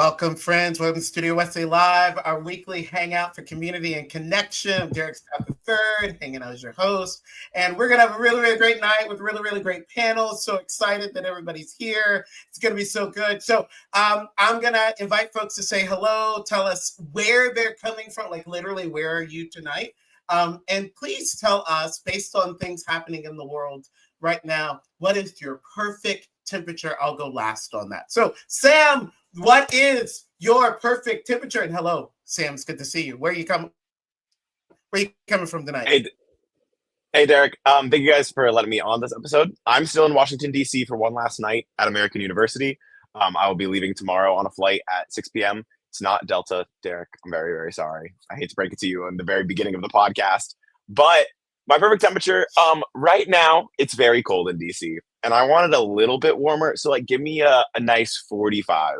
Welcome, friends. Welcome to Studio Wesley Live, our weekly hangout for community and connection. I'm Derek Scott III, hanging out as your host. And we're going to have a really, really great night with really great panels. So excited that everybody's here. It's going to be so good. So I'm going to invite folks to say hello, tell us where they're coming from, like literally, where are you tonight? And please tell us, based on things happening in the world right now, what is your perfect temperature? I'll go last on that. So Sam, what is your perfect temperature? And hello, Sam, it's good to see you. Where are you coming from tonight? Hey, Derek. Thank you guys for letting me on this episode. I'm still in Washington, D.C. for one last night at American University. I will be leaving tomorrow on a flight at 6 p.m. It's not Delta, Derek. I'm very, very sorry. I hate to break it to you in the very beginning of the podcast. But my perfect temperature, right now, it's very cold in D.C. And I want it a little bit warmer. So, like, give me a nice 45.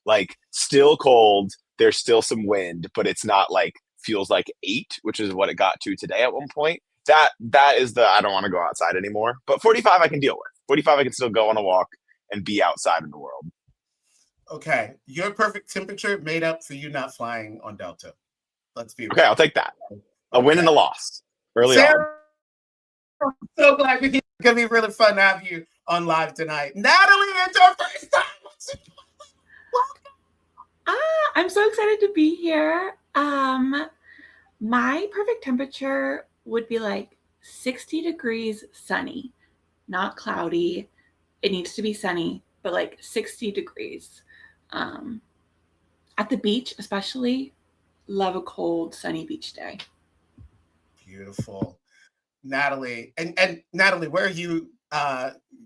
Like, still cold. There's still some wind, but it's not like feels like 8, which is what it got to today at one point. That is the I don't want to go outside anymore. But 45 I can deal with. 45 I can still go on a walk and be outside in the world. Okay, your perfect temperature made up for you not flying on Delta. Let's be okay. I'll take that. A win and a loss early Sarah, on. I'm so glad we're here. It's gonna be really fun to have you on live tonight. Natalie, it's our first time. I'm so excited to be here. My perfect temperature would be like 60 degrees sunny, not cloudy. It needs to be sunny, but like 60 degrees. At the beach, especially, love a cold, sunny beach day. Beautiful. Natalie. And Natalie, where are you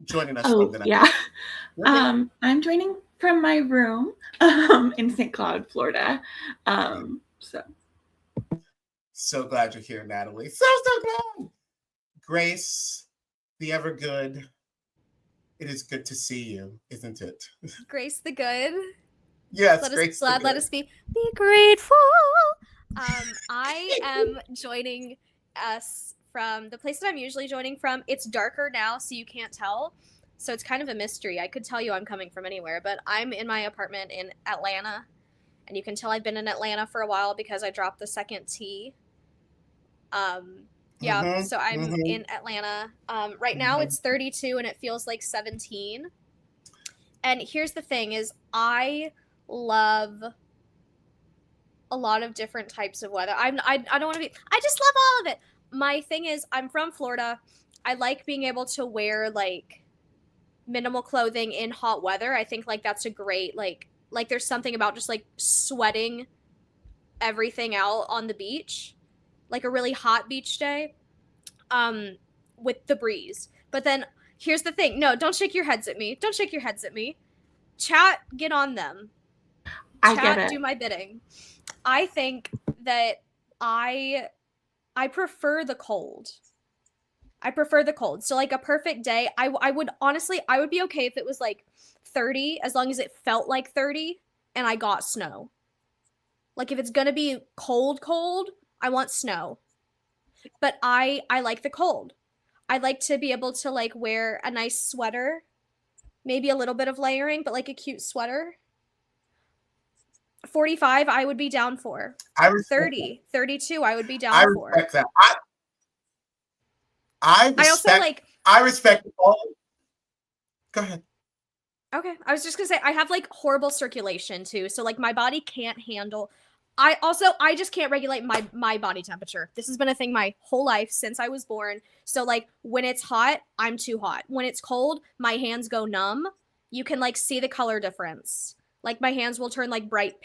joining us from tonight? Yeah. I'm joining from my room in St. Cloud, Florida. So glad you're here, Natalie. So glad. Grace, the ever good. It is good to see you, isn't it? Grace the good. Yes, let us be grateful. I am joining us from the place that I'm usually joining from. It's darker now, so you can't tell. So it's kind of a mystery. I could tell you I'm coming from anywhere, but I'm in my apartment in Atlanta. And you can tell I've been in Atlanta for a while because I dropped the second T. So I'm in Atlanta. Right now it's 32 and it feels like 17. And here's the thing is I love a lot of different types of weather. I don't want to be, I just love all of it. My thing is I'm from Florida. I like being able to wear like minimal clothing in hot weather. I think like that's a great like there's something about just like sweating everything out on the beach, like a really hot beach day, with the breeze. But then here's the thing. No, don't shake your heads at me. Don't shake your heads at me. Chat, get on them. I get it. Do my bidding. I think that I prefer the cold. So like a perfect day, I would be okay if it was like 30 as long as it felt like 30 and I got snow. Like if it's going to be cold, I want snow. But I like the cold. I'd like to be able to like wear a nice sweater, maybe a little bit of layering, but like a cute sweater. 45 I would be down for. 30, 32 I would be down for. I respect that. I respect all. Go ahead. Okay. I was just going to say, I have like horrible circulation too. So like my body can't handle. I just can't regulate my body temperature. This has been a thing my whole life since I was born. So like when it's hot, I'm too hot. When it's cold, my hands go numb. You can like see the color difference. Like my hands will turn like bright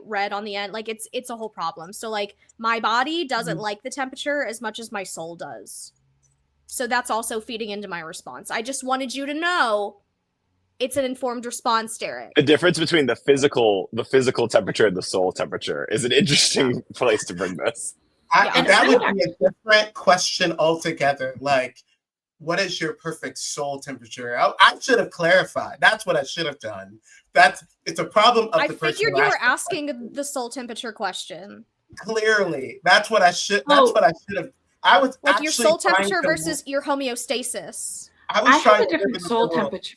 red on the end. Like it's a whole problem. So like my body doesn't like the temperature as much as my soul does. So that's also feeding into my response. I just wanted you to know it's an informed response, Derek. The difference between the physical temperature and the soul temperature is an interesting place to bring this. That would be a different question altogether. Like, what is your perfect soul temperature? I should have clarified. That's what I should have done. It's a problem of the person. I figured you were asking the soul temperature question. Clearly, that's what I should. That's what I should have. I was like your soul temperature versus your homeostasis. I have a different soul temperature.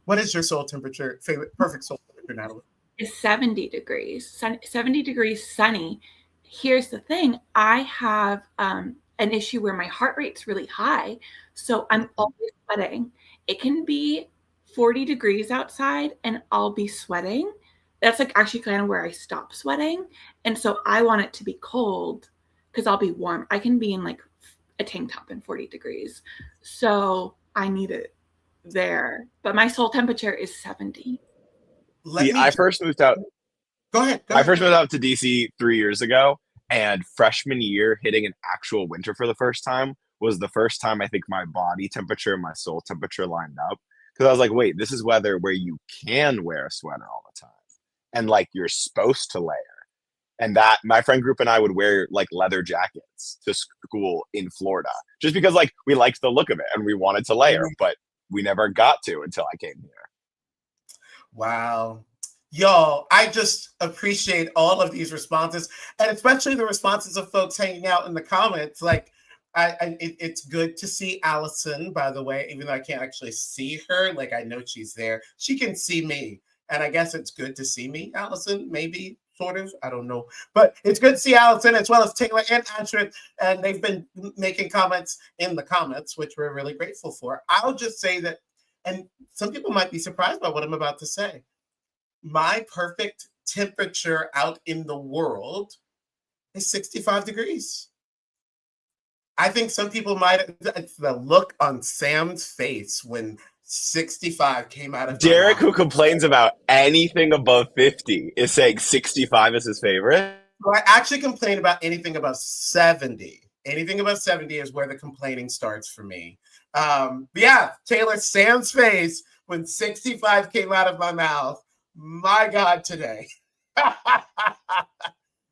What is your soul temperature? Perfect soul temperature, Natalie? is 70 degrees, 70 degrees sunny. Here's the thing. I have an issue where my heart rate's really high. So I'm always sweating. It can be 40 degrees outside and I'll be sweating. That's like actually kind of where I stop sweating. And so I want it to be cold because I'll be warm. I can be in like a tank top in 40 degrees. So I need it there. But my soul temperature is 70. I first moved out. Go ahead. I first moved out to DC 3 years ago, and freshman year, hitting an actual winter for the first time was the first time I think my body temperature and my soul temperature lined up. Because I was like, wait, this is weather where you can wear a sweater all the time, and like you're supposed to layer. And that my friend group and I would wear like leather jackets to school in Florida, just because like we liked the look of it and we wanted to layer, but we never got to until I came here. Wow. Y'all, I just appreciate all of these responses, and especially the responses of folks hanging out in the comments. Like, it's good to see Allison, by the way, even though I can't actually see her. Like, I know she's there. She can see me, and I guess it's good to see me, Allison, maybe, sort of. I don't know. But it's good to see Allison as well as Taylor and Astrid, and they've been making comments in the comments, which we're really grateful for. I'll just say that, and some people might be surprised by what I'm about to say. My perfect temperature out in the world is 65 degrees. I think some people might, the look on Sam's face when 65 came out of Derek, who complains about anything above 50, is saying 65 is his favorite. Well, I actually complain about anything above 70. Anything above 70 is where the complaining starts for me. Yeah, Taylor, Sam's face when 65 came out of my mouth. My God, today.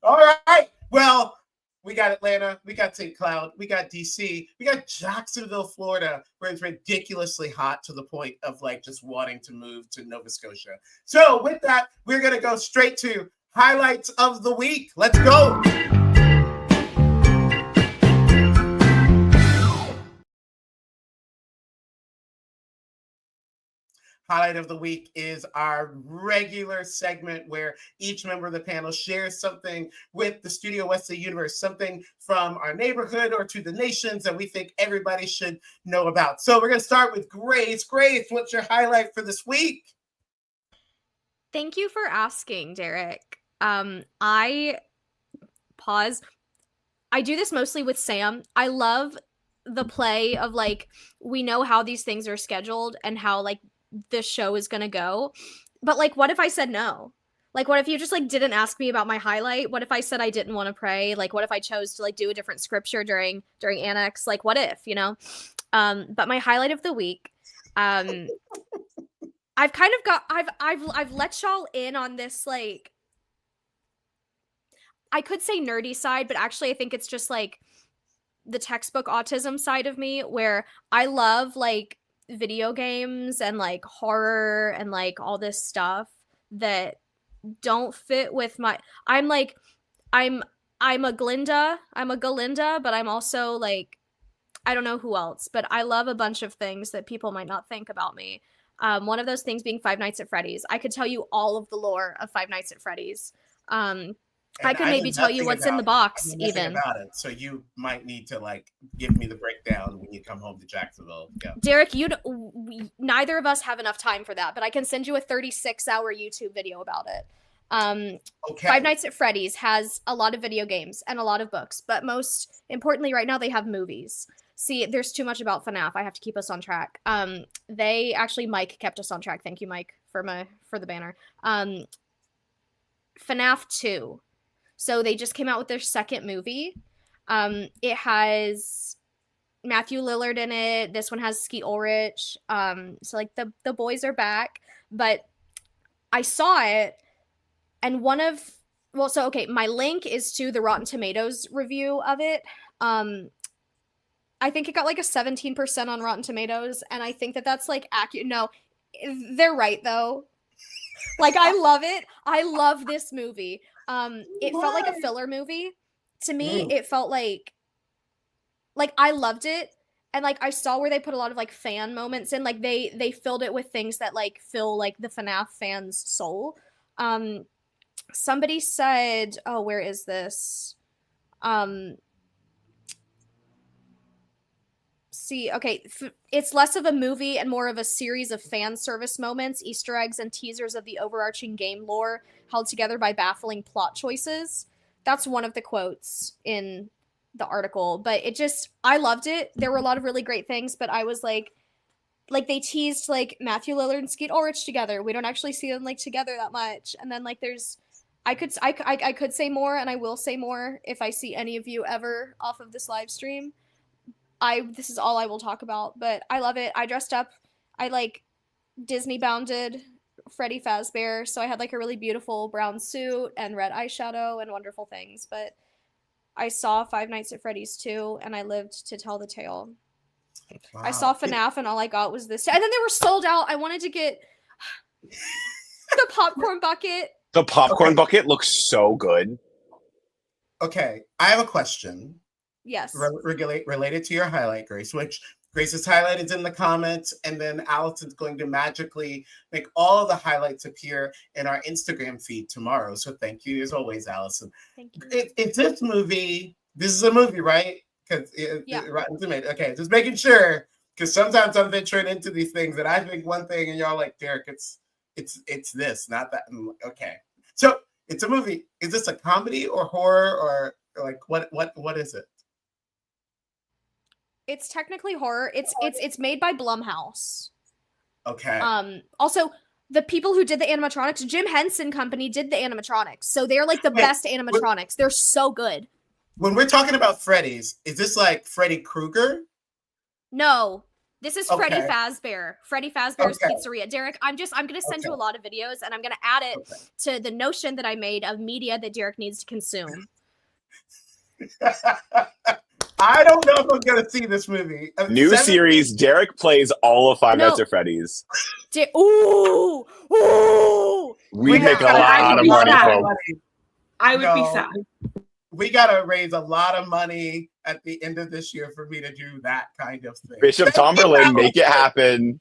All right. Well, we got Atlanta, we got St. Cloud, we got DC, we got Jacksonville, Florida, where it's ridiculously hot to the point of like just wanting to move to Nova Scotia. So with that, we're going to go straight to highlights of the week. Let's go. Highlight of the week is our regular segment where each member of the panel shares something with the Studio Wesley universe, something from our neighborhood or to the nations that we think everybody should know about. So we're going to start with Grace. Grace, what's your highlight for this week? Thank you for asking, Derek. I do this mostly with Sam. I love the play of like, we know how these things are scheduled and how like this show is gonna go, but like what if I said no? Like what if you just like didn't ask me about my highlight? What if I said I didn't want to pray? Like what if I chose to like do a different scripture during Annex? Like what if, you know? But my highlight of the week, I've let y'all in on this, like, I could say nerdy side, but actually I think it's just like the textbook autism side of me, where I love like video games and like horror and like all this stuff that don't fit with my, I'm a Glinda, but I'm also like, I don't know who else, but I love a bunch of things that people might not think about me. One of those things being Five Nights at Freddy's. I could tell you all of the lore of Five Nights at Freddy's. I could maybe tell you what's in the box even. About it, so you might need to like give me the breakdown when you come home to Jacksonville. Yeah. Derek, neither of us have enough time for that, but I can send you a 36-hour YouTube video about it. Okay. Five Nights at Freddy's has a lot of video games and a lot of books, but most importantly right now they have movies. See, there's too much about FNAF. I have to keep us on track. Mike kept us on track. Thank you, Mike, for the banner. FNAF 2. So they just came out with their second movie. It has Matthew Lillard in it. This one has Skeet Ulrich. So like the boys are back. But I saw it, and my link is to the Rotten Tomatoes review of it. I think it got like a 17% on Rotten Tomatoes, and I think that's like accurate. No, they're right though. Like I love it. I love this movie. It felt like a filler movie to me. It felt like I loved it, and like I saw where they put a lot of like fan moments in. Like they filled it with things that like fill like the FNAF fans' soul. Somebody said, oh, where is this? It's less of a movie and more of a series of fan service moments, Easter eggs, and teasers of the overarching game lore held together by baffling plot choices. That's one of the quotes in the article, but I loved it. There were a lot of really great things, but I was like they teased like Matthew Lillard and Skeet Ulrich together. We don't actually see them like together that much. And then like I could say more, and I will say more if I see any of you ever off of this live stream. This is all I will talk about, but I love it. I dressed up. I like Disney bounded Freddy Fazbear, so I had like a really beautiful brown suit and red eyeshadow and wonderful things. But I saw Five Nights at Freddy's 2, and I lived to tell the tale. Wow. I saw FNAF, and all I got was this. And then they were sold out. I wanted to get the popcorn bucket. The popcorn bucket looks so good. Okay, I have a question. Yes. Related to your highlight, Grace, which Grace's highlight is in the comments, and then Allison's going to magically make all of the highlights appear in our Instagram feed tomorrow. So thank you as always, Allison. Thank you. It's this movie. This is a movie, right? Okay, just making sure, because sometimes I'm venturing into these things and I think one thing and y'all like, Derek, it's this, not that. Okay, so it's a movie. Is this a comedy or horror or like what is it? It's technically horror. It's made by Blumhouse. Okay. Also, the people who did the animatronics, Jim Henson Company did the animatronics, so they're like the best animatronics. They're so good. When we're talking about Freddy's, is this like Freddy Krueger? No, this is Freddy Fazbear. Freddy Fazbear's Pizzeria. Derek, I'm gonna send you a lot of videos, and I'm gonna add it to the notion that I made of media that Derek needs to consume. I don't know if I'm gonna see this movie. New series, Derek plays all of Five Nights at Freddy's. Ooh! We make a lot of money, folks. I would be sad. We gotta raise a lot of money at the end of this year for me to do that kind of thing. Bishop Tomberlin, make it happen.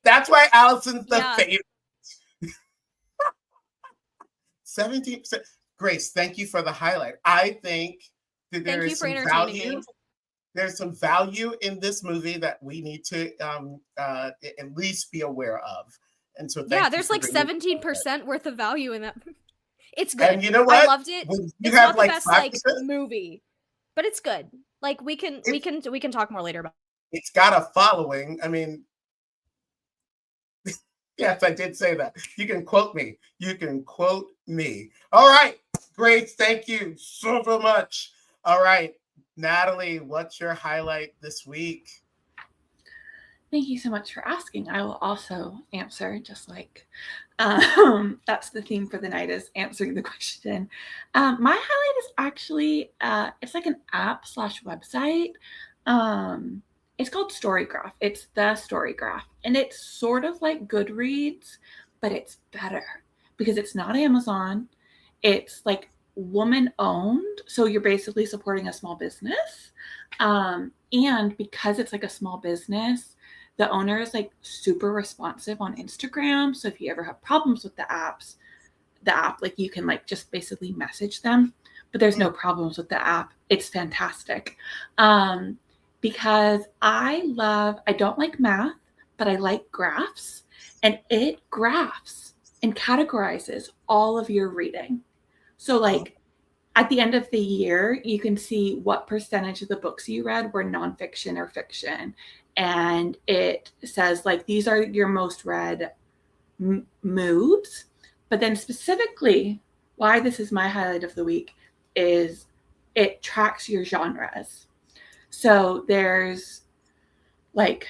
That's why Allison's the favorite. 17%. Grace, thank you for the highlight. I think that there is some value. There's some value in this movie that we need to at least be aware of. And so there's like 17% worth of value in that movie. It's good. And you know what? I loved it. It's not the best like movie, but it's good. Like we can talk more later about it. It's got a following. I mean, yes, I did say that. You can quote me. All right, Grace, thank you so much. All right, Natalie, what's your highlight this week? Thank you so much for asking. I will also answer, just like that's the theme for the night, is answering the question. My highlight is actually, it's like an app / website. It's called StoryGraph. It's the StoryGraph. And it's sort of like Goodreads, but it's better because it's not Amazon. It's like woman owned. So you're basically supporting a small business. And because it's like a small business, the owner is like super responsive on Instagram. So if you ever have problems with the app, like you can like just basically message them, but there's no problems with the app. It's fantastic. Because I don't like math, but I like graphs, and it graphs and categorizes all of your reading. So like at the end of the year, you can see what percentage of the books you read were nonfiction or fiction. And it says like, these are your most read moods. But then specifically why this is my highlight of the week is it tracks your genres. So there's like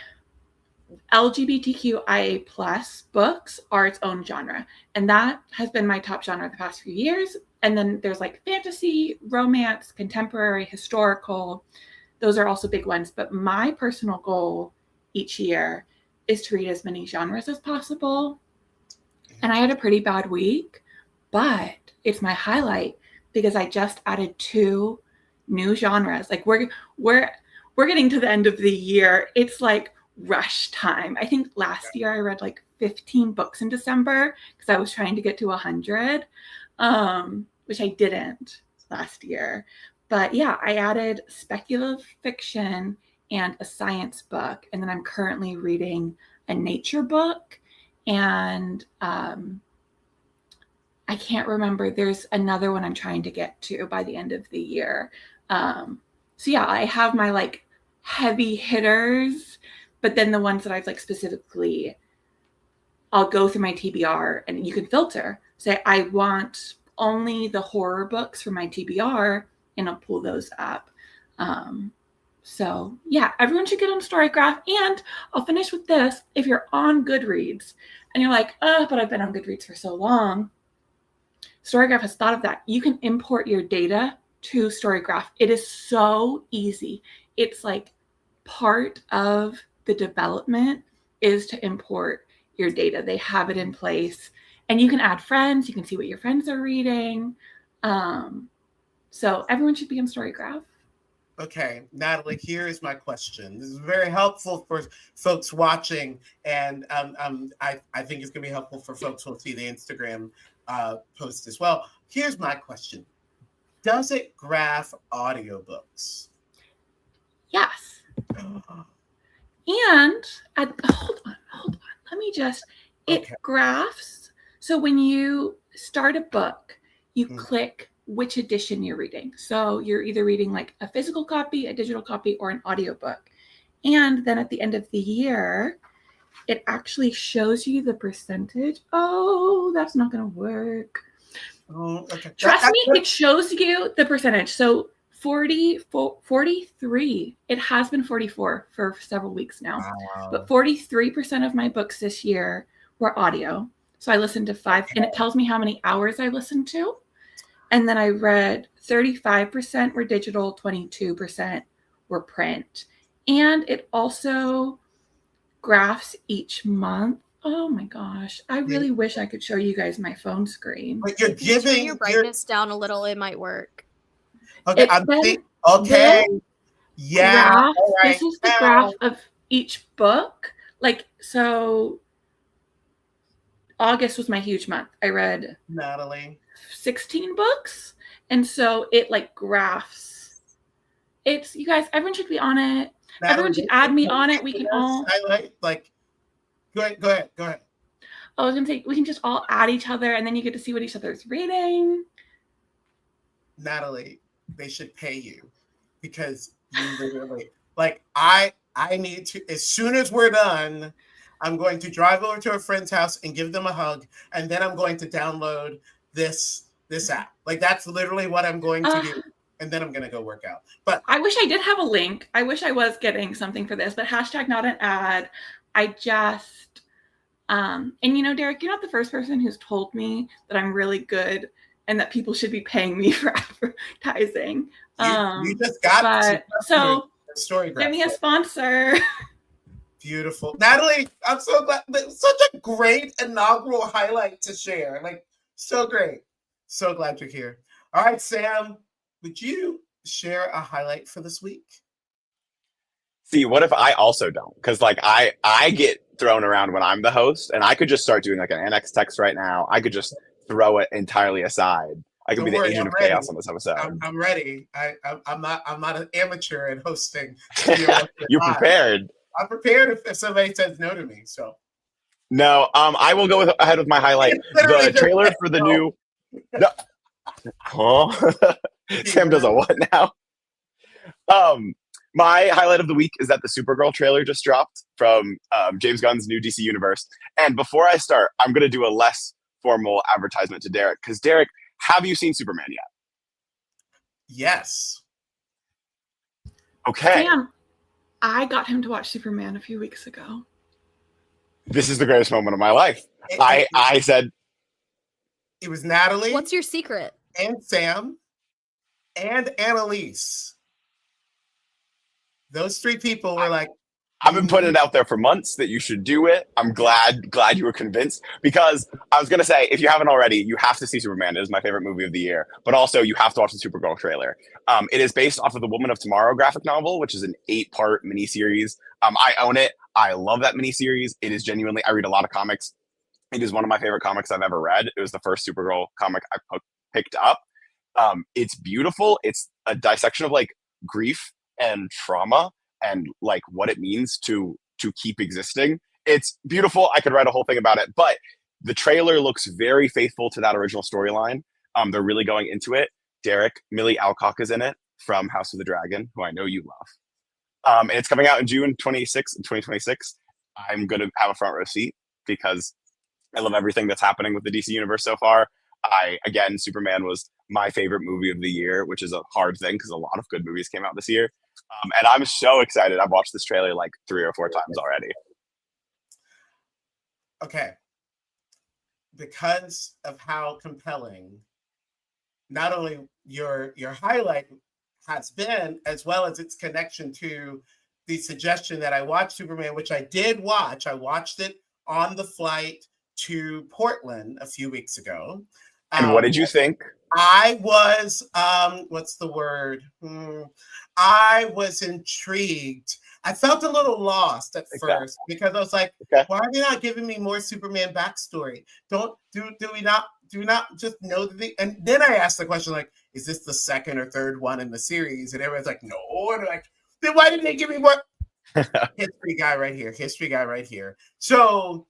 LGBTQIA+ books are its own genre. And that has been my top genre the past few years. And then there's like fantasy, romance, contemporary, historical. Those are also big ones. But my personal goal each year is to read as many genres as possible. And I had a pretty bad week, but it's my highlight because I just added 2 new genres. Like we're getting to the end of the year. It's like rush time. I think last year I read like 15 books in December because I was trying to get to 100, which I didn't last year. But yeah, I added speculative fiction and a science book. And then I'm currently reading a nature book. And I can't remember. There's another one I'm trying to get to by the end of the year. So yeah, I have my like heavy hitters, but then the ones that I've like specifically, I'll go through my TBR and you can filter. Say I want only the horror books for my TBR and I'll pull those up. So yeah, everyone should get on StoryGraph. And I'll finish with this. If you're on Goodreads and you're like, oh, but I've been on Goodreads for so long, StoryGraph has thought of that. You can import your data to StoryGraph. It is so easy. It's like part of the development is to import your data. They have it in place and you can add friends. You can see what your friends are reading. So everyone should be on StoryGraph. Okay, Natalie, here is my question. This is very helpful for folks watching, and I think it's going to be helpful for folks who will see the Instagram post as well. Here's my question. Does it graph audiobooks? Yes. And hold on. Let me just, it graphs. So when you start a book, you click which edition you're reading. So you're either reading like a physical copy, a digital copy, or an audiobook. And then at the end of the year, it actually shows you the percentage. Oh, that's not going to work. Oh, okay. Trust me, it shows you the percentage. So 43. It has been 44 for several weeks now. Wow. But 43% of my books this year were audio. So I listened to 5, and it tells me how many hours I listened to. And then I read 35% were digital, 22% were print. And it also graphs each month. Oh my gosh. I really wish I could show you guys my phone screen. But you're giving turn your brightness down a little, it might work. Okay, okay. Yeah. Graph, this is the graph of each book. Like, so August was my huge month. I read Natalie 16 books. And so it like graphs. It's, you guys, everyone should be on it. Natalie, everyone should add me on it. We can all like go ahead. I was gonna say we can just all add each other and then you get to see what each other's reading. Natalie, they should pay you because you literally like I need to, as soon as we're done, I'm going to drive over to a friend's house and give them a hug, and then I'm going to download this app. Like that's literally what I'm going to do. And then I'm going to go work out. But I wish I did have a link. I wish I was getting something for this, but hashtag not an ad. I just, and you know, Derek, you're not the first person who's told me that I'm really good and that people should be paying me for advertising. You just got so StoryGraph. give me a sponsor. Beautiful. Natalie, I'm so glad. Such a great inaugural highlight to share. Like, so great. So glad you're here. All right, Sam, would you share a highlight for this week? See, what if I also don't? Because like I get thrown around when I'm the host, and I could just start doing like an annex text right now. I could just throw it entirely aside. I could be the agent of chaos on this episode. I'm ready. I'm not an amateur in hosting. You're prepared. I'm prepared if somebody says no to me. So no, I will go ahead with my highlight. The trailer for the new. No. Huh? Sam does a what now? My highlight of the week is that the Supergirl trailer just dropped from James Gunn's new DC universe. And before I start, I'm going to do a less formal advertisement to Derek. Because Derek, have you seen Superman yet? Yes. Okay. Sam, I got him to watch Superman a few weeks ago. This is the greatest moment of my life. I said... It was Natalie. What's your secret? And Sam. And Annalise. Those three people were like... I've been putting it out there for months that you should do it. I'm glad you were convinced, because I was going to say, if you haven't already, you have to see Superman. It is my favorite movie of the year. But also, you have to watch the Supergirl trailer. It is based off of the Woman of Tomorrow graphic novel, which is an 8-part miniseries. I own it. I love that miniseries. It is genuinely, I read a lot of comics. It is one of my favorite comics I've ever read. It was the first Supergirl comic I picked up. It's beautiful. It's a dissection of like grief and trauma and like what it means to keep existing. It's beautiful. I could write a whole thing about it, but the trailer looks very faithful to that original storyline. They're really going into it. Derek, Millie Alcock is in it from House of the Dragon, who I know you love. And it's coming out in June 2026. I'm going to have a front row seat because I love everything that's happening with the DC universe so far. Again, Superman was my favorite movie of the year, which is a hard thing because a lot of good movies came out this year. And I'm so excited. I've watched this trailer like 3 or 4 times already. Okay. Because of how compelling not only your highlight has been, as well as its connection to the suggestion that I watched Superman, which I did watch. I watched it on the flight to Portland a few weeks ago. And what did you think? I was, what's the word? I was intrigued. I felt a little lost at first because I was like, why are they not giving me more Superman backstory? Do we not just know and then I asked the question, like, is this the second or third one in the series? And everyone's like, no. And like, then why didn't they give me more? History guy right here. So,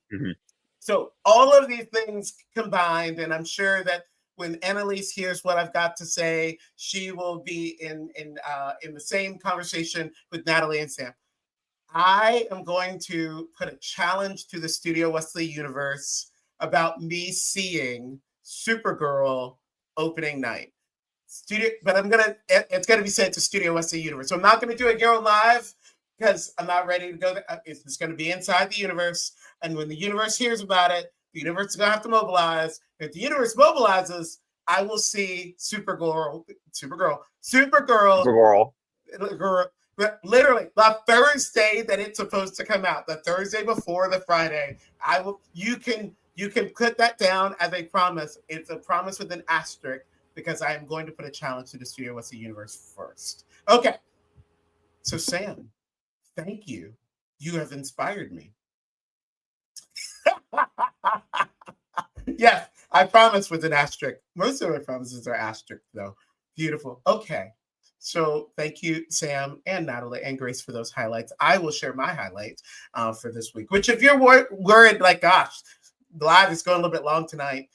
so all of these things combined, and I'm sure that when Annalise hears what I've got to say, she will be in the same conversation with Natalie and Sam. I am going to put a challenge to the Studio Wesley universe about me seeing Supergirl opening night. But it's gonna be sent to Studio Wesley universe. So I'm not gonna do it here on live because I'm not ready to go there. It's just gonna be inside the universe. And when the universe hears about it, the universe is gonna have to mobilize. If the universe mobilizes, I will see Supergirl. But literally the Thursday that it's supposed to come out, the Thursday before the Friday. You can put that down as a promise. It's a promise with an asterisk because I am going to put a challenge to the Studio Wesley universe first. Okay. So Sam, thank you. You have inspired me. Yes, I promise with an asterisk. Most of my promises are asterisk though. Beautiful. Okay. So thank you, Sam and Natalie and Grace, for those highlights. I will share my highlights for this week, which if you're worried, like, gosh, the live is going a little bit long tonight.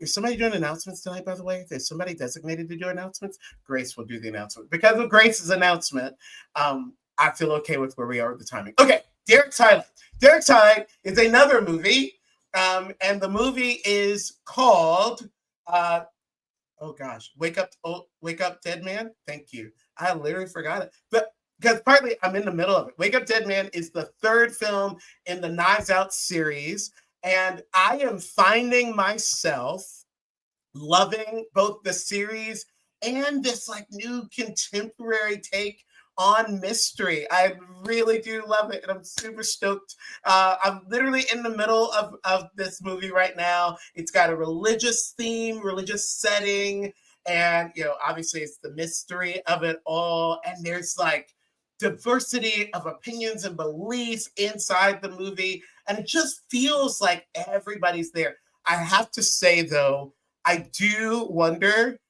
Is somebody doing announcements tonight, by the way? Is somebody designated to do announcements? Grace will do the announcement. Because of Grace's announcement, I feel okay with where we are with the timing. Okay, Derek's highlight. Derek's highlight is another movie, and the movie is called... oh gosh, Wake Up Dead Man. Thank you. I literally forgot it. But because partly I'm in the middle of it. Wake Up Dead Man is the third film in the Knives Out series. And I am finding myself loving both the series and this like new contemporary take on mystery. I really do love it, and I'm super stoked. I'm literally in the middle of this movie right now. It's got a religious theme, religious setting, and obviously it's the mystery of it all. And there's like diversity of opinions and beliefs inside the movie, and it just feels like everybody's there. I have to say though, I do wonder.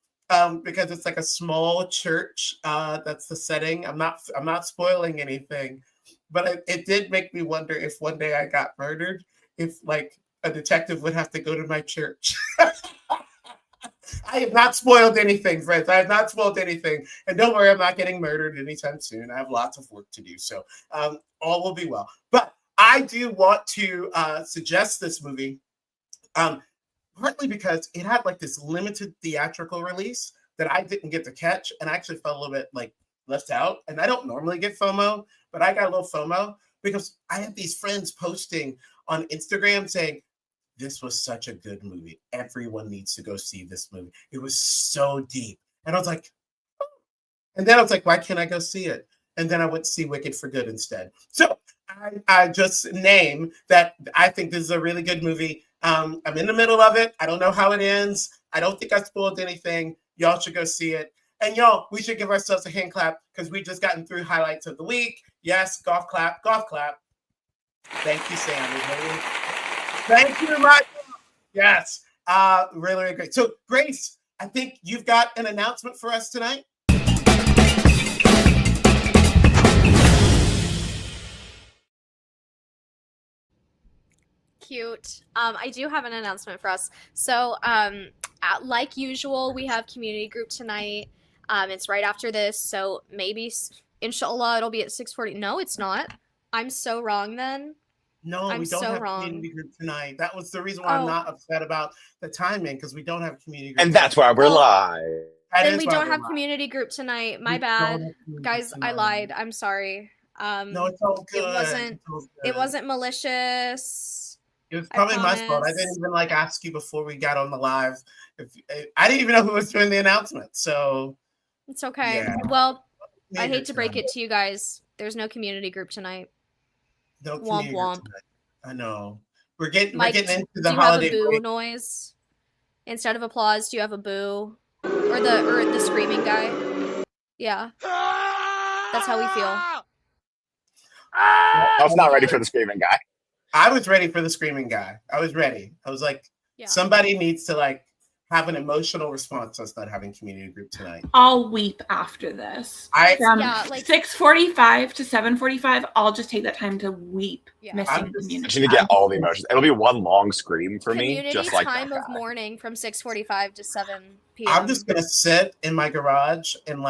Because it's like a small church. That's the setting. I'm not spoiling anything, but it did make me wonder if one day I got murdered, if like a detective would have to go to my church. I have not spoiled anything, friends. I have not spoiled anything. And don't worry, I'm not getting murdered anytime soon. I have lots of work to do. So all will be well. But I do want to suggest this movie. Partly because it had like this limited theatrical release that I didn't get to catch, and I actually felt a little bit like left out. And I don't normally get FOMO, but I got a little FOMO because I had these friends posting on Instagram saying, this was such a good movie. Everyone needs to go see this movie. It was so deep. And I was like, oh. And then I was like, why can't I go see it? And then I went to see Wicked for Good instead. So I just name that I think this is a really good movie. I'm in the middle of it. I don't know how it ends. I don't think I spoiled anything. Y'all should go see it. And y'all, we should give ourselves a hand clap because we just gotten through highlights of the week. Yes, golf clap, golf clap. Thank you, Sam. Thank you, Michael. Yes. Really, really great. So, Grace, I think you've got an announcement for us tonight. Cute. I do have an announcement for us. So, like usual, we have community group tonight. It's right after this, so maybe, inshallah, it'll be at 6:40. No, it's not. I'm so wrong then. No, I'm we don't so have wrong. community group tonight. That was the reason why I'm not upset about the timing, because we don't have community group. And that's why we're live. Then we don't have community group tonight. My bad. Guys, I lied. I'm sorry. No, it's all good. It wasn't malicious. It was probably my fault. I didn't even ask you before we got on the live. I didn't even know who was doing the announcement. So it's okay. Yeah. Well, I hate to break it to you guys. There's no community group tonight. No community group tonight. I know. We're getting into the holiday. Do you have a boo noise instead of applause? Do you have a boo or the screaming guy? Yeah, that's how we feel. I was not ready for the screaming guy. I was ready for the screaming guy. I was ready. I was like, somebody needs to have an emotional response to us not having community group tonight. I'll weep after this. From 6:45 to 7:45, I'll just take that time to weep. Missing community. I should get all the emotions. It'll be one long scream for me. Just like time of morning from 6:45 to 7 p.m. I'm just gonna sit in my garage and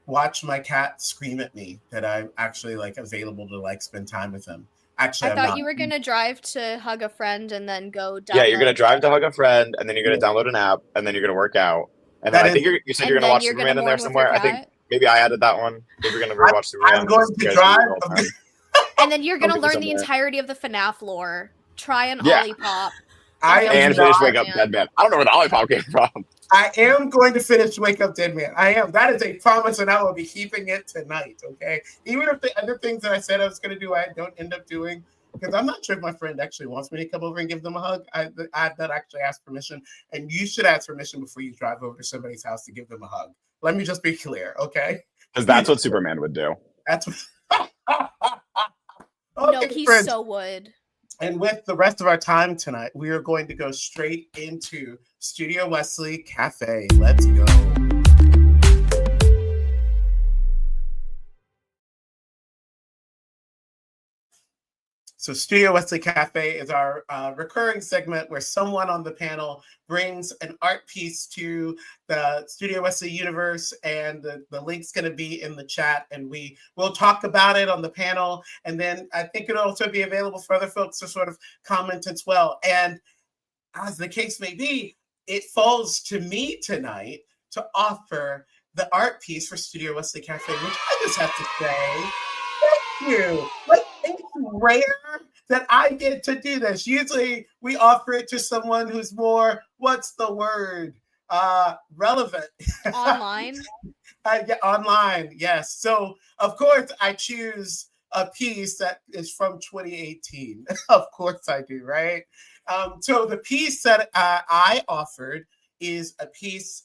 watch my cat scream at me that I'm actually available to spend time with him. Actually, I thought you were gonna drive to hug a friend and then go download. Yeah, you're gonna drive to hug a friend, and then you're gonna download an app, and then you're gonna work out. And then I think you said you're gonna watch Superman in there somewhere. I think maybe I added that one. Maybe you're gonna rewatch Superman. I'm going to drive. And then you're gonna learn the entirety of the FNAF lore. Try an Olipop. And finish Wake Up Dead Man. I don't know where the Olipop came from. I am going to finish Wake Up Dead Man. I am. That is a promise, and I will be keeping it tonight, okay? Even if the other things that I said I was going to do, I don't end up doing, because I'm not sure if my friend actually wants me to come over and give them a hug. I have not actually asked permission, and you should ask permission before you drive over to somebody's house to give them a hug. Let me just be clear, okay? Because that's what Superman would do. That's what... Okay, no, he friends. So would. And with the rest of our time tonight, we are going to go straight into Studio Wesley Cafe. Let's go. So Studio Wesley Cafe is our recurring segment where someone on the panel brings an art piece to the Studio Wesley universe, and the link's going to be in the chat, and we will talk about it on the panel. And then I think it'll also be available for other folks to sort of comment as well. And as the case may be, it falls to me tonight to offer the art piece for Studio Wesley Cafe, which I just have to say, thank you. It's rare that I get to do this. Usually we offer it to someone who's more, what's the word? Relevant. Online? Yeah, online, yes. So, of course, I choose a piece that is from 2018. Of course I do, right? So the piece that I offered is a piece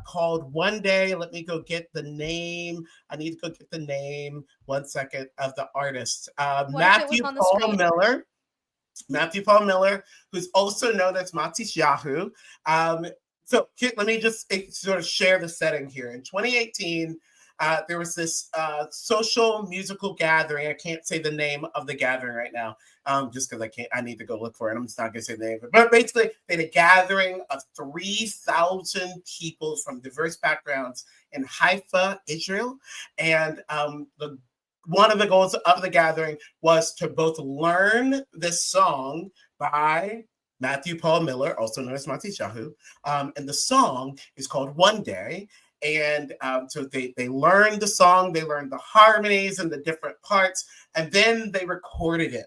called One Day. Let me go get the name. I need to go get the name. 1 second, of the artist. Matthew Paul Miller. Matthew Paul Miller, who's also known as Matisse Yahoo. So let me just sort of share the setting here. In 2018, there was this social musical gathering. I can't say the name of the gathering right now, just because I need to go look for it. I'm just not going to say the name of it. But basically, they had a gathering of 3,000 people from diverse backgrounds in Haifa, Israel. And one of the goals of the gathering was to both learn this song by Matthew Paul Miller, also known as Matisse Yahoo. And the song is called One Day. And so they learned the song, they learned the harmonies and the different parts, and then they recorded it.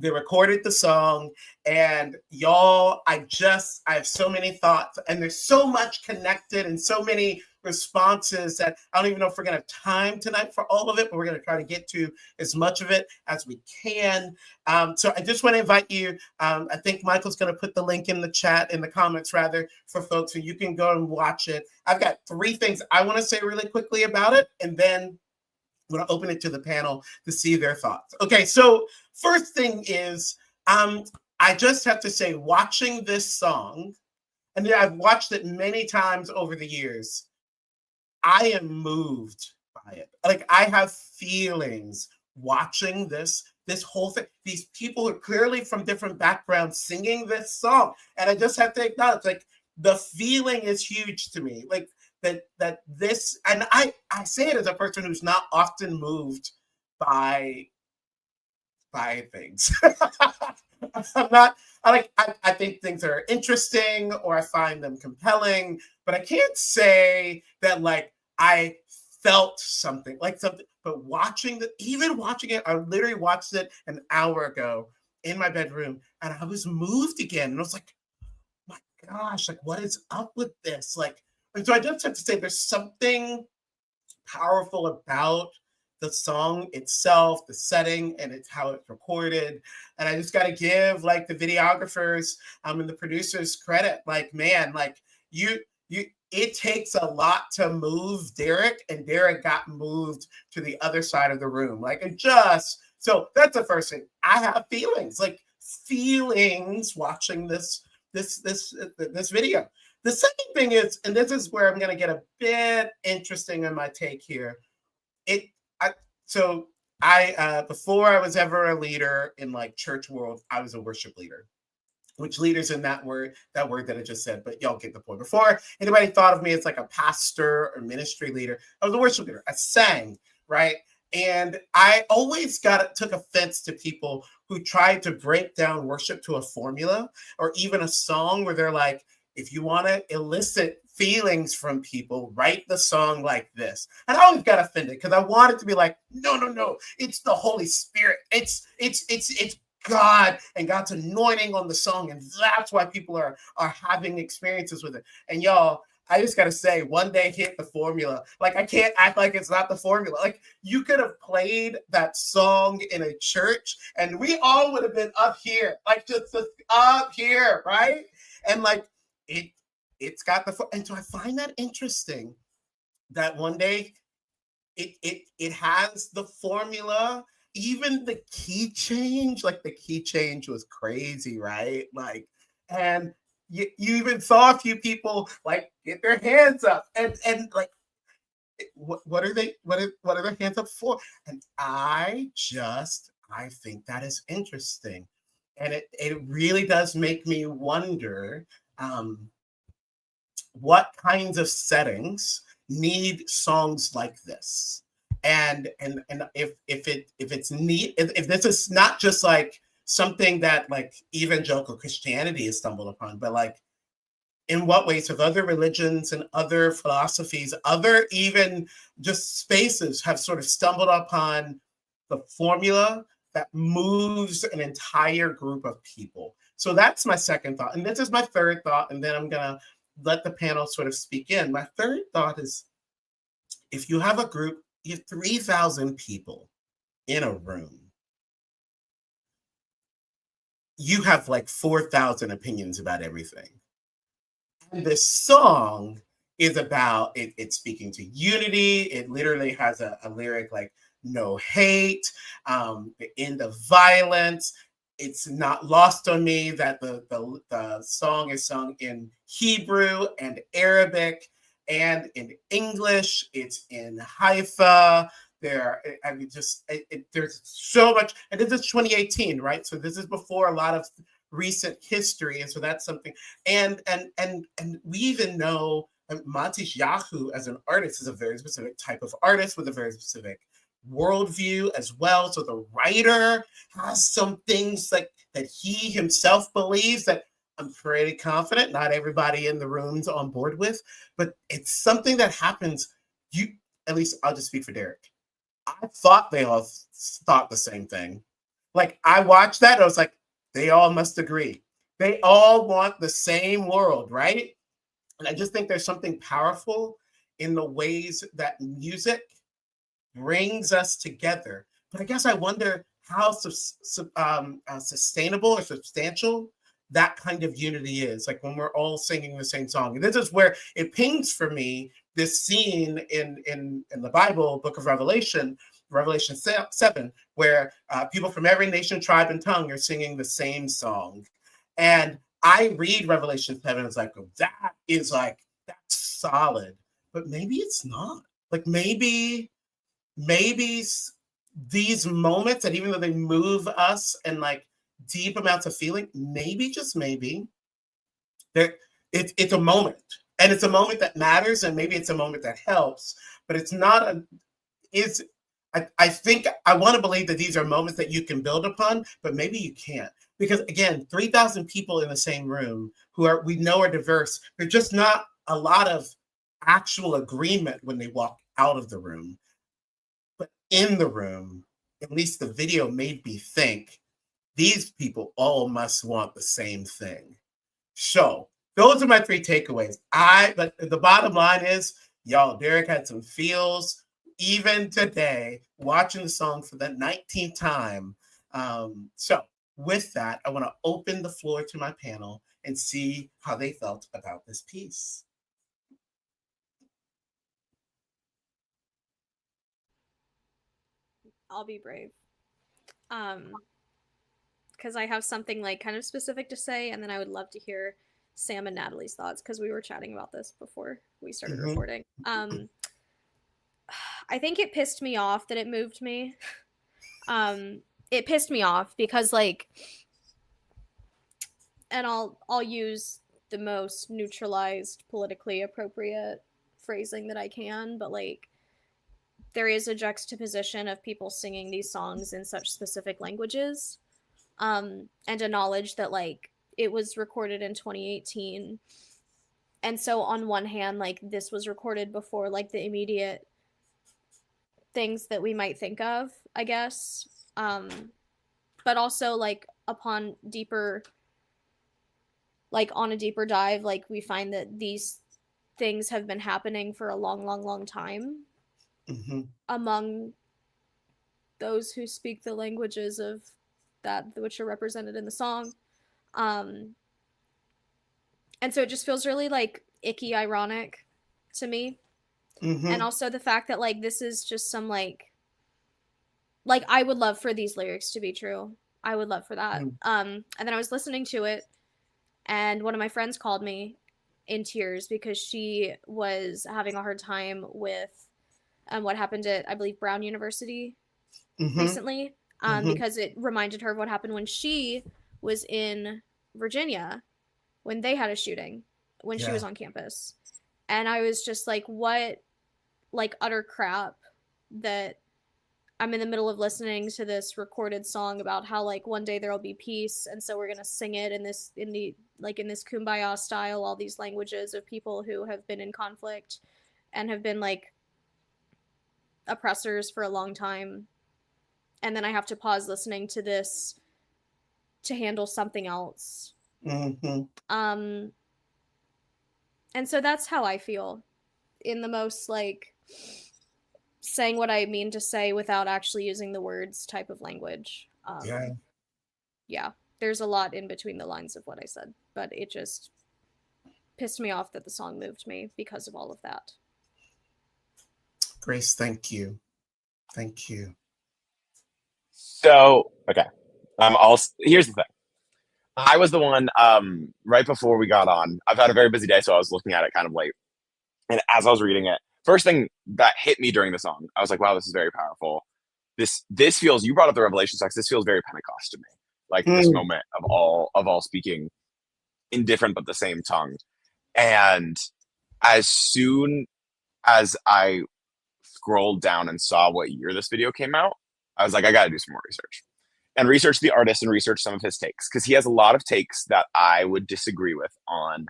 They recorded the song, and y'all, I have so many thoughts, and there's so much connected and so many responses that I don't even know if we're going to have time tonight for all of it, but we're going to try to get to as much of it as we can. So I just want to invite you. I think Michael's going to put the link in the chat, in the comments rather, for folks, so you can go and watch it. I've got 3 things I want to say really quickly about it, and then I'm going to open it to the panel to see their thoughts. Okay, so first thing is, I just have to say, watching this song, and I've watched it many times over the years, I am moved by it. Like, I have feelings watching this whole thing. These people are clearly from different backgrounds singing this song. And I just have to acknowledge, like, the feeling is huge to me. Like, that this, and I say it as a person who's not often moved by things. I think things are interesting or I find them compelling, but I can't say that like I felt something, but even watching it, I literally watched it an hour ago in my bedroom and I was moved again. And I was like, my gosh, like what is up with this? Like, and so I just have to say there's something powerful about the song itself, the setting, and it's how it's recorded. And I just got to give like the videographers and the producers credit. Like, man, like it takes a lot to move Derek, and Derek got moved to the other side of the room. Like, so that's the first thing. I have feelings watching this video. The second thing is, and this is where I'm going to get a bit interesting in my take here. Before I was ever a leader in like church world, I was a worship leader, which leaders in that word that I just said, but y'all get the point. Before anybody thought of me as like a pastor or ministry leader, I was a worship leader. I sang, right? And I always took offense to people who tried to break down worship to a formula or even a song where they're like, if you want to elicit feelings from people, write the song like this. And I always got offended because I wanted to be like, no, it's the Holy Spirit. It's God and God's anointing on the song. And that's why people are having experiences with it. And y'all, I just got to say, one day hit the formula. Like, I can't act like it's not the formula. Like, you could have played that song in a church and we all would have been up here, like just up here, right? And like, it's got and so I find that interesting that one day it has the formula, even the key change, like the key change was crazy, right? Like, and you even saw a few people like get their hands up and like, what are their hands up for? And I think that is interesting. And it really does make me wonder, what kinds of settings need songs like this, and if it's neat, if this is not just like something that like evangelical Christianity has stumbled upon, but like in what ways have other religions and other philosophies, other even just spaces have sort of stumbled upon the formula that moves an entire group of people. So that's my second thought. And this is my third thought, and then I'm going to let the panel sort of speak in. My third thought is, if you have a group, you have 3,000 people in a room, you have like 4,000 opinions about everything. And this song is about, it's speaking to unity. It literally has a lyric like, no hate, the end of violence. It's not lost on me that the song is sung in Hebrew and Arabic and in English. It's in Haifa. There's so much, and this is 2018, right? So this is before a lot of recent history, and so that's something. And we even know Matish Yahu as an artist is a very specific type of artist with a very specific worldview as well. So the writer has some things like that he himself believes that I'm pretty confident not everybody in the room's on board with, but it's something that happens. At least I'll just speak for Derek. I thought they all thought the same thing. Like, I watched that and I was like, they all must agree. They all want the same world, right? And I just think there's something powerful in the ways that music brings us together. But I guess I wonder how sustainable or substantial that kind of unity is, like when we're all singing the same song. And this is where it pings for me this scene in the Bible, Book of Revelation, Revelation 7, where people from every nation, tribe, and tongue are singing the same song. And I read Revelation 7 as like, that is like, that's solid. But maybe it's not. Like maybe these moments, and even though they move us and like deep amounts of feeling, maybe, just maybe, it's a moment. And it's a moment that matters, and maybe it's a moment that helps, but it's not I think I want to believe that these are moments that you can build upon, but maybe you can't. Because again, 3,000 people in the same room who we know are diverse, there's just not a lot of actual agreement when they walk out of the room. But in the room, at least the video made me think, these people all must want the same thing. So those are my 3 takeaways. But the bottom line is, y'all, Derek had some feels even today watching the song for the 19th time. So with that, I want to open the floor to my panel and see how they felt about this piece. I'll be brave. Because I have something like kind of specific to say, and then I would love to hear Sam and Natalie's thoughts, because we were chatting about this before we started recording. I think it pissed me off that it moved me. It pissed me off because, like, and I'll use the most neutralized, politically appropriate phrasing that I can, but like, there is a juxtaposition of people singing these songs in such specific languages, and a knowledge that like it was recorded in 2018, and so on one hand, like, this was recorded before like the immediate things that we might think of, I guess, but also like upon deeper, like on a deeper dive, like we find that these things have been happening for a long time among those who speak the languages of that which are represented in the song. And so it just feels really like icky ironic to me. And also the fact that like this is just some like I would love for these lyrics to be true. I would love for that. And then I was listening to it, and one of my friends called me in tears because she was having a hard time with what happened at, I believe, Brown University recently, because it reminded her of what happened when she was in Virginia when they had a shooting when she was on campus. And I was just like, what, like, utter crap that I'm in the middle of listening to this recorded song about how like one day there'll be peace, and so we're gonna sing it in this kumbaya style, all these languages of people who have been in conflict and have been like oppressors for a long time, and then I have to pause listening to this to handle something else. And so that's how I feel, in the most like saying what I mean to say without actually using the words type of language. Yeah, there's a lot in between the lines of what I said, but it just pissed me off that the song moved me because of all of that. Grace, thank you. Thank you. So, okay. Here's the thing. I was the one, right before we got on. I've had a very busy day, so I was looking at it kind of late. And as I was reading it, first thing that hit me during the song, I was like, wow, this is very powerful. This feels, you brought up the Revelation text, this feels very Pentecost to me. Like this moment of all speaking in different but the same tongue. And as soon as I scrolled down and saw what year this video came out, I was like, I got to do some more research. And research the artist and research some of his takes, because he has a lot of takes that I would disagree with on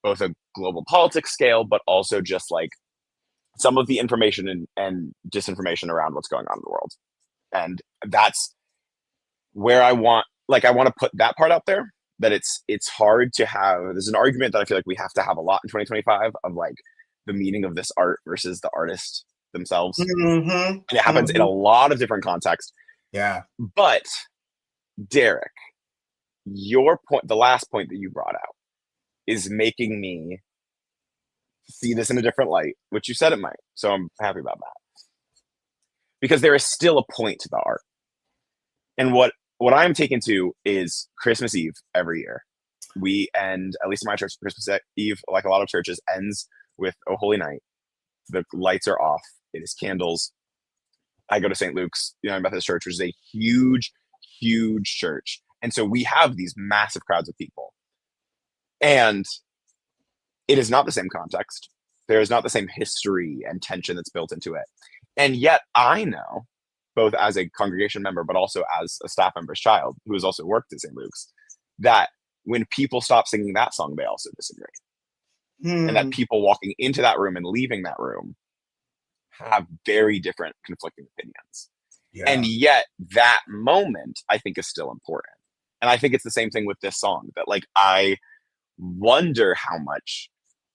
both a global politics scale, but also just like some of the information and disinformation around what's going on in the world. And that's where I want to put that part out there, that it's hard to have, there's an argument that I feel like we have to have a lot in 2025 of like the meaning of this art versus the artist themselves. And it happens in a lot of different contexts. Yeah. But Derek, your point, the last point that you brought out, is making me see this in a different light, which you said it might. So I'm happy about that. because there is still a point to the art. And what I'm taken to is Christmas Eve every year. We end, at least in my church, Christmas Eve, like a lot of churches, ends with O Holy Night. The lights are off. It is candles. I go to St. Luke's United Methodist Church, which is a huge, huge church. And so we have these massive crowds of people. And it is not the same context. There is not the same history and tension that's built into it. And yet I know, both as a congregation member, but also as a staff member's child who has also worked at St. Luke's, that when people stop singing that song, they also disagree. And that people walking into that room and leaving that room have very different conflicting opinions. Yeah. And yet that moment, I think, is still important. And I think it's the same thing with this song, that like, I wonder how much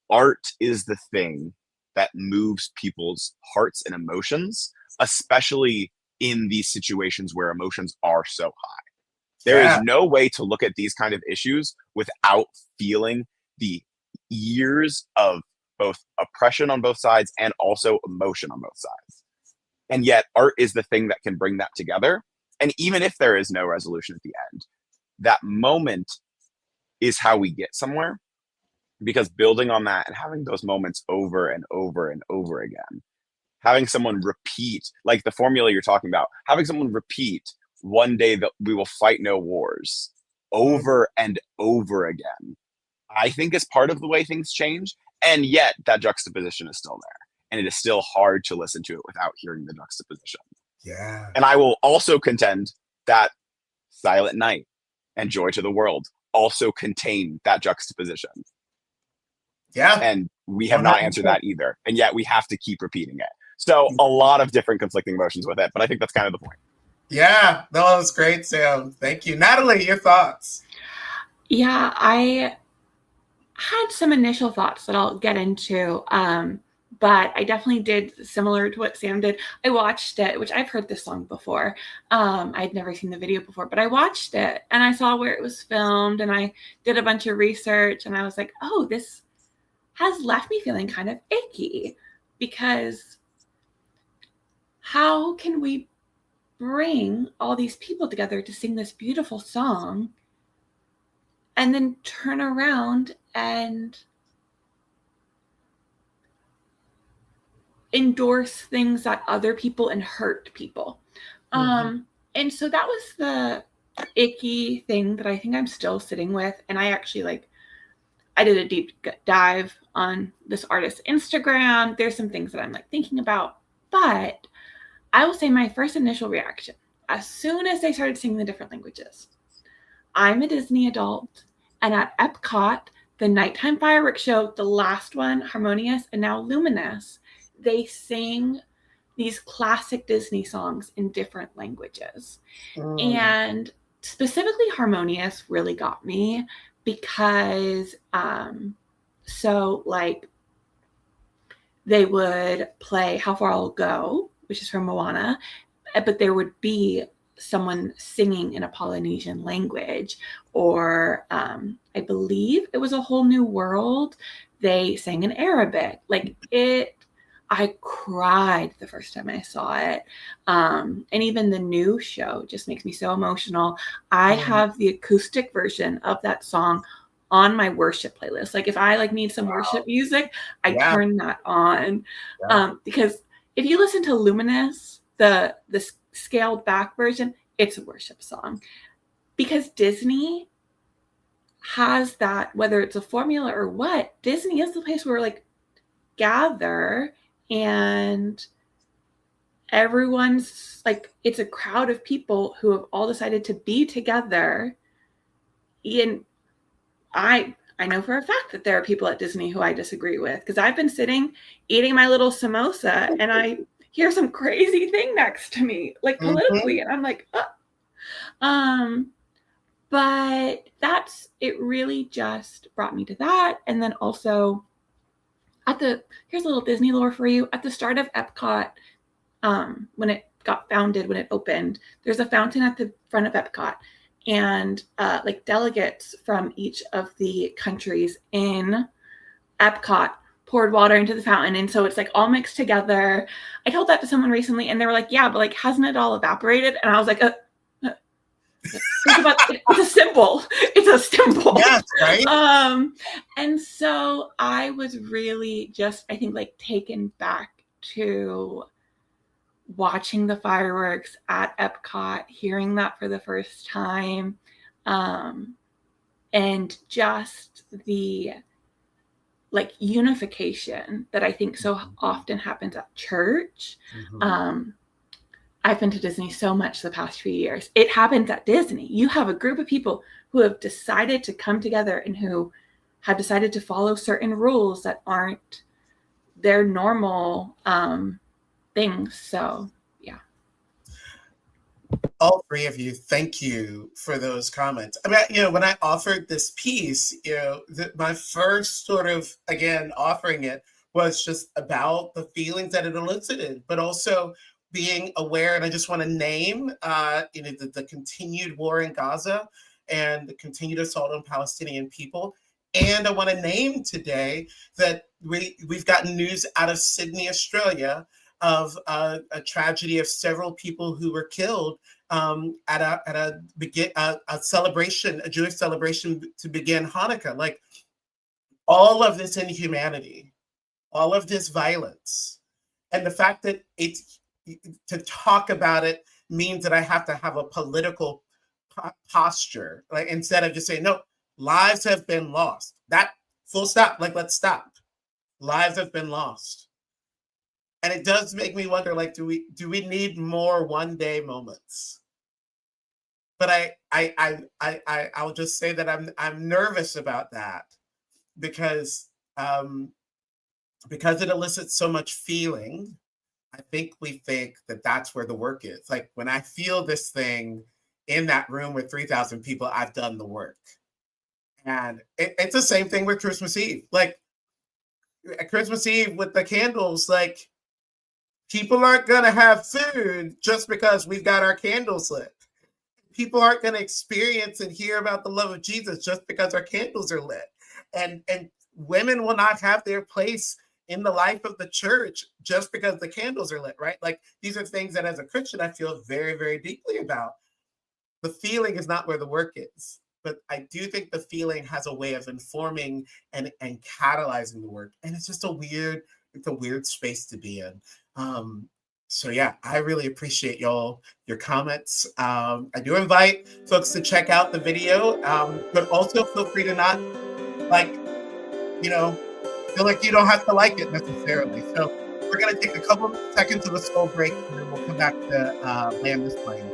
art is the thing that moves people's hearts and emotions, especially in these situations where emotions are so high. There is no way to look at these kind of issues without feeling the years of both oppression on both sides and also emotion on both sides. And yet art is the thing that can bring that together. And even if there is no resolution at the end, that moment is how we get somewhere, because building on that and having those moments over and over and over again, having someone repeat, like the formula you're talking about, having someone repeat, one day that we will fight no wars, over and over again, I think is part of the way things change. And yet that juxtaposition is still there. And it is still hard to listen to it without hearing the juxtaposition. Yeah. And I will also contend that Silent Night and Joy to the World also contain that juxtaposition. Yeah. And we have not answered that either. And yet we have to keep repeating it. So a lot of different conflicting emotions with it, but I think that's kind of the point. Yeah, that was great, Sam. Thank you. Natalie, your thoughts? Yeah, I had some initial thoughts that I'll get into, but I definitely did similar to what Sam did. I watched it, which I've heard this song before. I'd never seen the video before, but I watched it and I saw where it was filmed and I did a bunch of research and I was like, oh, this has left me feeling kind of icky, because how can we bring all these people together to sing this beautiful song and then turn around and endorse things that other people and hurt people? And so that was the icky thing that I think I'm still sitting with. And I actually I did a deep dive on this artist's Instagram. There's some things that I'm thinking about, but I will say my first initial reaction, as soon as they started singing the different languages, I'm a Disney adult, and at Epcot, the nighttime fireworks show, the last one, Harmonious, and now Luminous, they sing these classic Disney songs in different languages. And specifically Harmonious really got me, because they would play How Far I'll Go, which is from Moana, but there would be someone singing in a Polynesian language, or I believe it was A Whole New World. They sang in Arabic. I cried the first time I saw it. And even the new show just makes me so emotional. I have the acoustic version of that song on my worship playlist. If I need some worship music, I turn that on. Because if you listen to Luminous, the scaled back version, it's a worship song. Because Disney has that, whether it's a formula or what, Disney is the place where gather, and everyone's it's a crowd of people who have all decided to be together. And I know for a fact that there are people at Disney who I disagree with, because I've been sitting eating my little samosa and I hear some crazy thing next to me, politically, and I'm like, oh. But it really just brought me to that. And then also here's a little Disney lore for you. At the start of Epcot, when it got founded, when it opened, there's a fountain at the front of Epcot, and delegates from each of the countries in Epcot poured water into the fountain. And so it's like all mixed together. I told that to someone recently and they were like, yeah, but like, hasn't it all evaporated? And I was like, it's a symbol. It's a symbol. Yes, right? And so I was really just, I think, like taken back to watching the fireworks at Epcot, hearing that for the first time, and just the like unification that I think so often happens at church. I've been to Disney so much the past few years. It happens at Disney. You have a group of people who have decided to come together and who have decided to follow certain rules that aren't their normal things. So, yeah. All three of you, thank you for those comments. I mean, when I offered this piece, my first sort of, again, offering it was just about the feelings that it elicited, but also being aware, and I just want to name, the continued war in Gaza and the continued assault on Palestinian people. And I want to name today that we've gotten news out of Sydney, Australia, of a tragedy of several people who were killed at a celebration, a Jewish celebration to begin Hanukkah. Like all of this inhumanity, all of this violence, and the fact that to talk about it means that I have to have a political posture, like instead of just saying, no, lives have been lost. That full stop, like let's stop. Lives have been lost. And it does make me wonder, like, do we need more one day moments? But I'll just say that I'm nervous about that because it elicits so much feeling. I think we think that that's where the work is. Like when I feel this thing in that room with 3,000 people, I've done the work. And it's the same thing with Christmas Eve. Like at Christmas Eve with the candles, like people aren't going to have food just because we've got our candles lit. People aren't going to experience and hear about the love of Jesus just because our candles are lit. And women will not have their place in the life of the church just because the candles are lit, right? Like these are things that as a Christian, I feel very, very deeply about. The feeling is not where the work is, but I do think the feeling has a way of informing and catalyzing the work. And it's just a weird space to be in. So yeah, I really appreciate your comments. I do invite folks to check out the video, but also feel free to not feel like you don't have to like it necessarily. So we're going to take a couple of seconds of a slow break and then we'll come back to land this plane.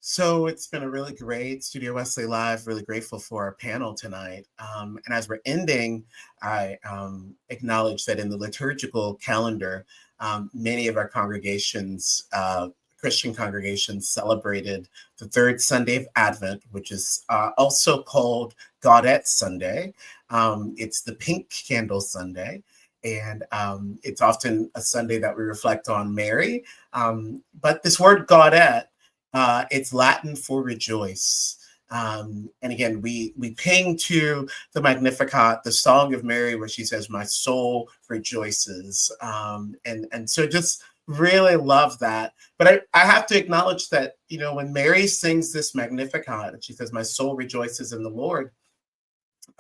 So it's been a really great Studio Wesley Live, really grateful for our panel tonight. And as we're ending, I acknowledge that in the liturgical calendar, many of our congregations, Christian congregations, celebrated the third Sunday of Advent, which is also called Gaudete Sunday. It's the Pink Candle Sunday. And it's often a Sunday that we reflect on Mary. But this word Gaudete, it's Latin for rejoice. And again, we ping to the Magnificat, the Song of Mary, where she says, my soul rejoices. And so just really love that. But I have to acknowledge that, when Mary sings this Magnificat, and she says, my soul rejoices in the Lord,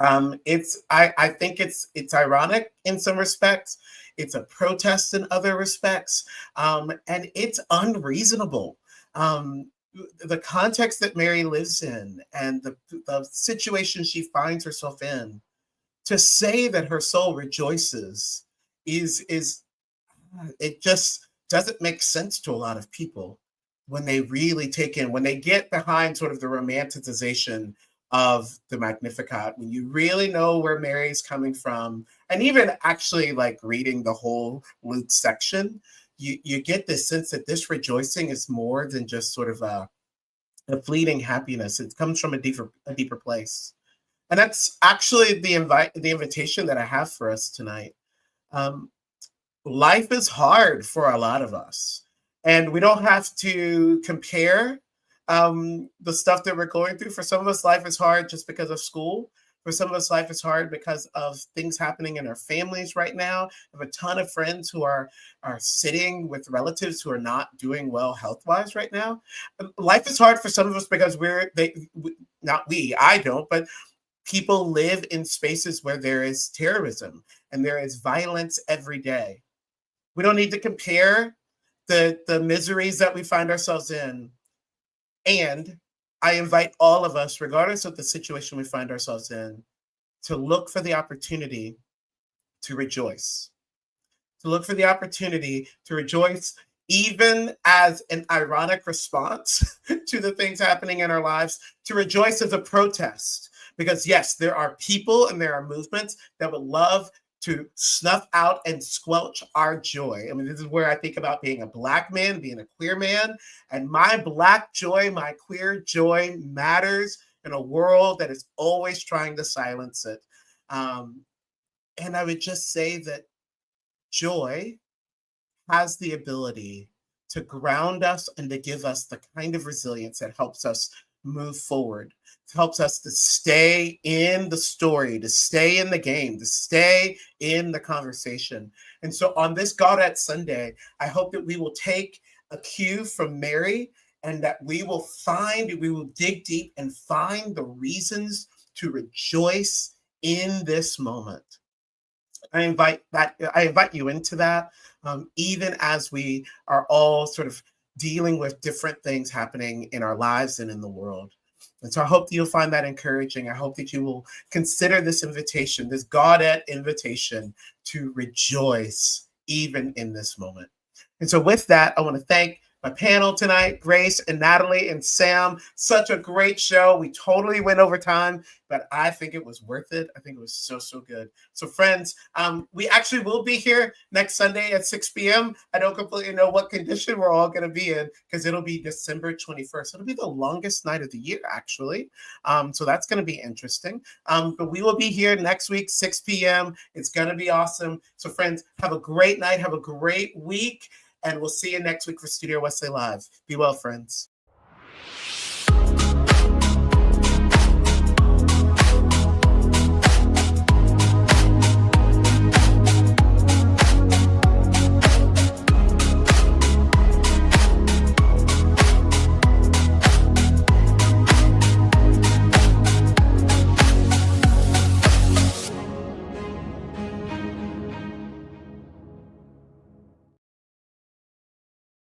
I think it's ironic in some respects. It's a protest in other respects. And it's unreasonable. The context that Mary lives in and the situation she finds herself in, to say that her soul rejoices is it just doesn't make sense to a lot of people when they really when they get behind sort of the romanticization of the Magnificat, when you really know where Mary's coming from, and even actually like reading the whole Luke section, you get this sense that this rejoicing is more than just sort of a fleeting happiness. It comes from a deeper place. And that's actually the invitation that I have for us tonight. Life is hard for a lot of us, and we don't have to compare the stuff that we're going through. For some of us, life is hard just because of school. For some of us, life is hard because of things happening in our families right now. I have a ton of friends who are sitting with relatives who are not doing well health-wise right now. Life is hard for some of us because I don't, but people live in spaces where there is terrorism and there is violence every day. We don't need to compare the miseries that we find ourselves in. And I invite all of us, regardless of the situation we find ourselves in, to look for the opportunity to rejoice. To look for the opportunity to rejoice, even as an ironic response to the things happening in our lives, to rejoice as a protest. Because yes, there are people and there are movements that would love to snuff out and squelch our joy. I mean, this is where I think about being a Black man, being a queer man, and my Black joy, my queer joy matters in a world that is always trying to silence it. And I would just say that joy has the ability to ground us and to give us the kind of resilience that helps us move forward, helps us to stay in the story, to stay in the game, to stay in the conversation. And so on this Gaudete Sunday, I hope that we will take a cue from Mary and that we will dig deep and find the reasons to rejoice in this moment. I invite you into that, even as we are all sort of dealing with different things happening in our lives and in the world. And so I hope that you'll find that encouraging. I hope that you will consider this invitation, this Gaudete invitation, to rejoice even in this moment. And so with that, I want to thank my panel tonight, Grace and Natalie and Sam. Such a great show. We totally went over time, but I think it was worth it. I think it was so good. So friends, we actually will be here next Sunday at 6 p.m. I don't completely know what condition we're all going to be in because it'll be December 21st. It'll be the longest night of the year, actually. So that's going to be interesting. But we will be here next week, 6 p.m. It's going to be awesome. So friends, have a great night. Have a great week. And we'll see you next week for Studio Wesley Live. Be well, friends.